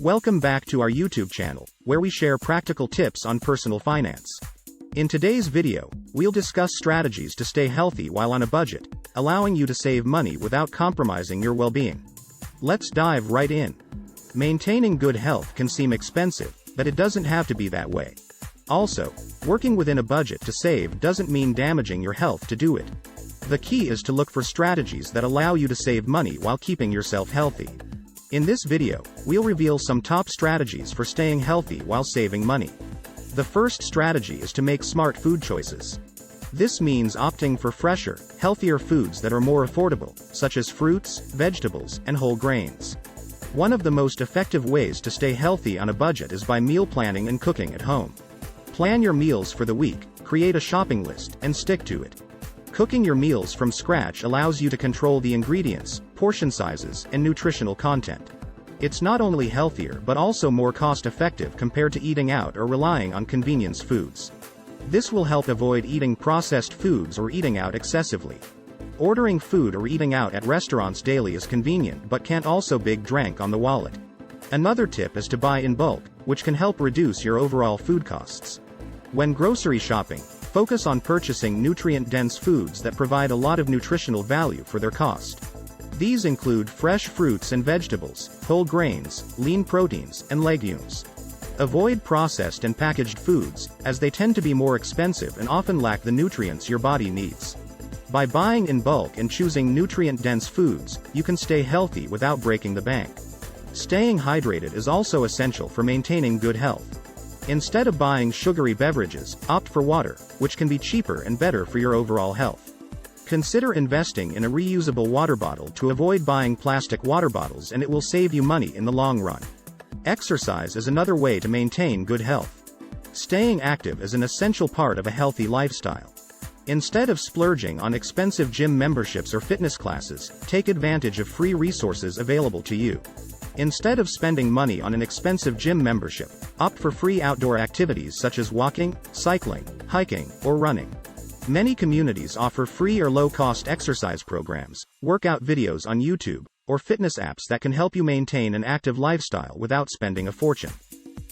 Welcome back to our YouTube channel, where we share practical tips on personal finance. In today's video, we'll discuss strategies to stay healthy while on a budget, allowing you to save money without compromising your well-being. Let's dive right in. Maintaining good health can seem expensive, but it doesn't have to be that way. Also, working within a budget to save doesn't mean damaging your health to do it. The key is to look for strategies that allow you to save money while keeping yourself healthy. In this video, we'll reveal some top strategies for staying healthy while saving money. The first strategy is to make smart food choices. This means opting for fresher, healthier foods that are more affordable, such as fruits, vegetables, and whole grains. One of the most effective ways to stay healthy on a budget is by meal planning and cooking at home. Plan your meals for the week, create a shopping list, and stick to it. Cooking your meals from scratch allows you to control the ingredients, portion sizes, and nutritional content. It's not only healthier but also more cost-effective compared to eating out or relying on convenience foods. This will help avoid eating processed foods or eating out excessively. Ordering food or eating out at restaurants daily is convenient but can also big drag on the wallet. Another tip is to buy in bulk, which can help reduce your overall food costs. When grocery shopping, focus on purchasing nutrient-dense foods that provide a lot of nutritional value for their cost. These include fresh fruits and vegetables, whole grains, lean proteins, and legumes. Avoid processed and packaged foods, as they tend to be more expensive and often lack the nutrients your body needs. By buying in bulk and choosing nutrient-dense foods, you can stay healthy without breaking the bank. Staying hydrated is also essential for maintaining good health. Instead of buying sugary beverages, opt for water, which can be cheaper and better for your overall health. Consider investing in a reusable water bottle to avoid buying plastic water bottles, and it will save you money in the long run. Exercise is another way to maintain good health. Staying active is an essential part of a healthy lifestyle. Instead of splurging on expensive gym memberships or fitness classes, take advantage of free resources available to you. Instead of spending money on an expensive gym membership, opt for free outdoor activities such as walking, cycling, hiking, or running. Many communities offer free or low-cost exercise programs, workout videos on YouTube, or fitness apps that can help you maintain an active lifestyle without spending a fortune.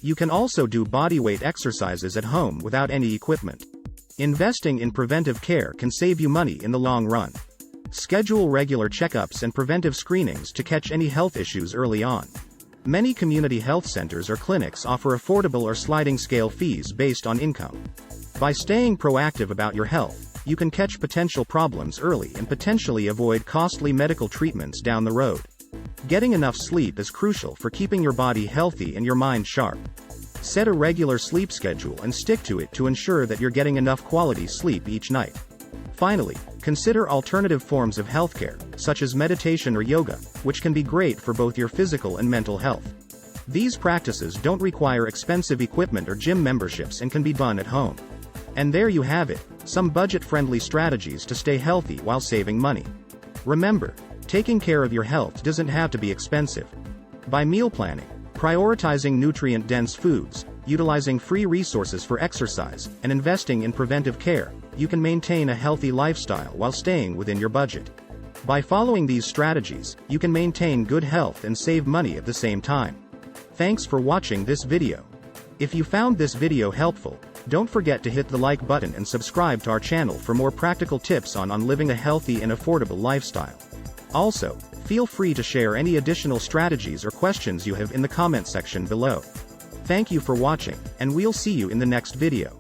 You can also do bodyweight exercises at home without any equipment. Investing in preventive care can save you money in the long run. Schedule regular checkups and preventive screenings to catch any health issues early on. Many community health centers or clinics offer affordable or sliding scale fees based on income. By staying proactive about your health, you can catch potential problems early and potentially avoid costly medical treatments down the road. Getting enough sleep is crucial for keeping your body healthy and your mind sharp. Set a regular sleep schedule and stick to it to ensure that you're getting enough quality sleep each night. Finally, consider alternative forms of healthcare, such as meditation or yoga, which can be great for both your physical and mental health. These practices don't require expensive equipment or gym memberships and can be done at home. And there you have it, some budget-friendly strategies to stay healthy while saving money. Remember, taking care of your health doesn't have to be expensive. By meal planning, prioritizing nutrient-dense foods, utilizing free resources for exercise, and investing in preventive care, you can maintain a healthy lifestyle while staying within your budget. By following these strategies, you can maintain good health and save money at the same time. Thanks for watching this video. If you found this video helpful, don't forget to hit the like button and subscribe to our channel for more practical tips on living a healthy and affordable lifestyle. Also, feel free to share any additional strategies or questions you have in the comment section below. Thank you for watching, and we'll see you in the next video.